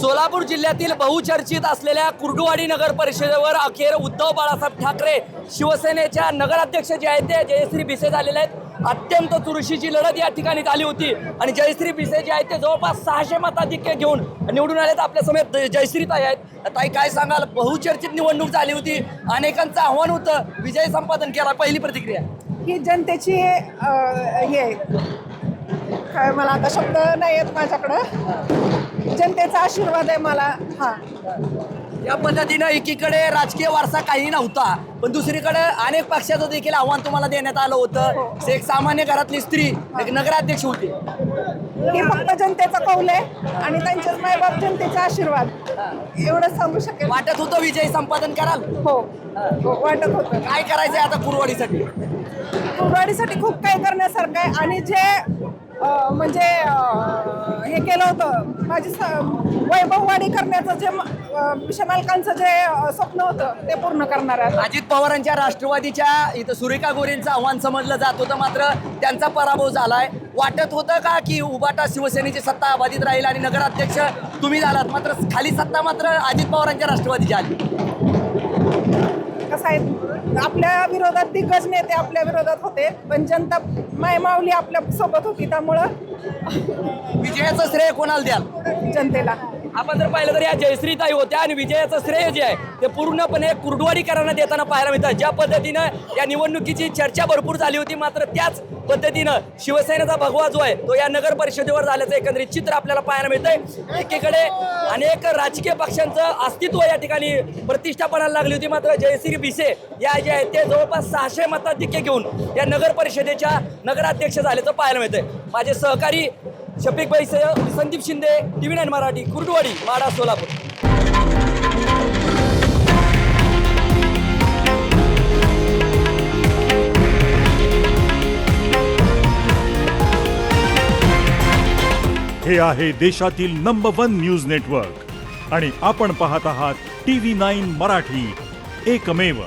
सोलापूर जिल्ह्यातील बहुचर्चित असलेल्या कुर्डुवाडी नगर परिषदेवर अखेर उद्धव बाळासाहेब ठाकरे शिवसेनेच्या नगराध्यक्ष जे आहेत ते जयश्री भिसे झालेले आहेत. अत्यंत चुरशीची लढत या ठिकाणी झाली होती आणि जयश्री भिसे जे आहेत ते जवळपास 600 मताधिक्य घेऊन निवडून आलेत. आपल्या समेत जयश्री ताई आहेत. ताई, काय सांगाल? बहुचर्चित निवडणूक झाली होती, अनेकांचं आव्हान होतं, विजय संपादन केला, पहिली प्रतिक्रिया? ही जनतेची हे काय, मला आता शब्द नाही आहेत माझ्याकडं. जनतेचा आशीर्वाद आहे मला. हा, या पद्धतीनं एकीकडे राजकीय वारसा काही नव्हता, पण दुसरीकडे अनेक पक्षाचं देखील आव्हान तुम्हाला देण्यात आलं होतं. एक सामान्य घरातली स्त्री एक नगराध्यक्ष होती. हे फक्त जनतेचा कौल आहे आणि त्यांचेच मायबाप जनतेचा आशीर्वाद, एवढंच सांगू शकेल. वाटत होतं विजय संपादन कराल? हो, वाटत होतं. काय करायचंय आता कुर्डुवाडीसाठी? कुर्डुवाडीसाठी खूप काही करण्यासारखं आहे आणि जे म्हणजे हे केलं होतं, माझी वैभववाडी करण्याचं जे विषय मालकांचं जे स्वप्न होतं ते पूर्ण करणार आहे. अजित पवारांच्या राष्ट्रवादीच्या इथं सुरेखा गोरेंचं आव्हान समजलं जात होतं, मात्र त्यांचा पराभव झालाय. वाटत होतं का की उबाटा शिवसेनेची सत्ता अबाधित राहील आणि नगराध्यक्ष तुम्ही झालात, मात्र खाली सत्ता मात्र अजित पवारांच्या राष्ट्रवादीची आली? कसं आहे, आपल्या विरोधात दिग्गज नेते आपल्या विरोधात होते, पण जनता मायमावली आपल्या सोबत होती, त्यामुळं विजयाचं श्रेय कोणाला द्याल? जनतेला. आपण जर पाहिलं तर या जयश्रीताई होत्या आणि विजयाचं श्रेय जे आहे ते पूर्णपणे कुर्डुवाडीकरांना देताना पाहायला मिळतं. ज्या पद्धतीनं या निवडणुकीची चर्चा भरपूर झाली होती, मात्र त्याच पद्धतीनं शिवसेनेचा भगवा जो आहे तो या नगर परिषदेवर झाल्याचं एकंदरीत चित्र आपल्याला पाहायला मिळतंय. एकीकडे अनेक राजकीय पक्षांचं अस्तित्व या ठिकाणी प्रतिष्ठापनाला लागली होती, मात्र जयश्री भिसे या जे आहेत ते जवळपास 600 मताधिक्य घेऊन या नगर परिषदेच्या नगराध्यक्ष झाल्याचं पाहायला मिळतंय. माझे सहकारी शफिक भाई, संदीप शिंदे, TV9 मराठी, कुर्डुवाडी, माढा, सोलापूर. हे आहे देशातील नंबर 1 न्यूज नेटवर्क आणि आपण पाहत आहात TV9 मराठी, एकमेव.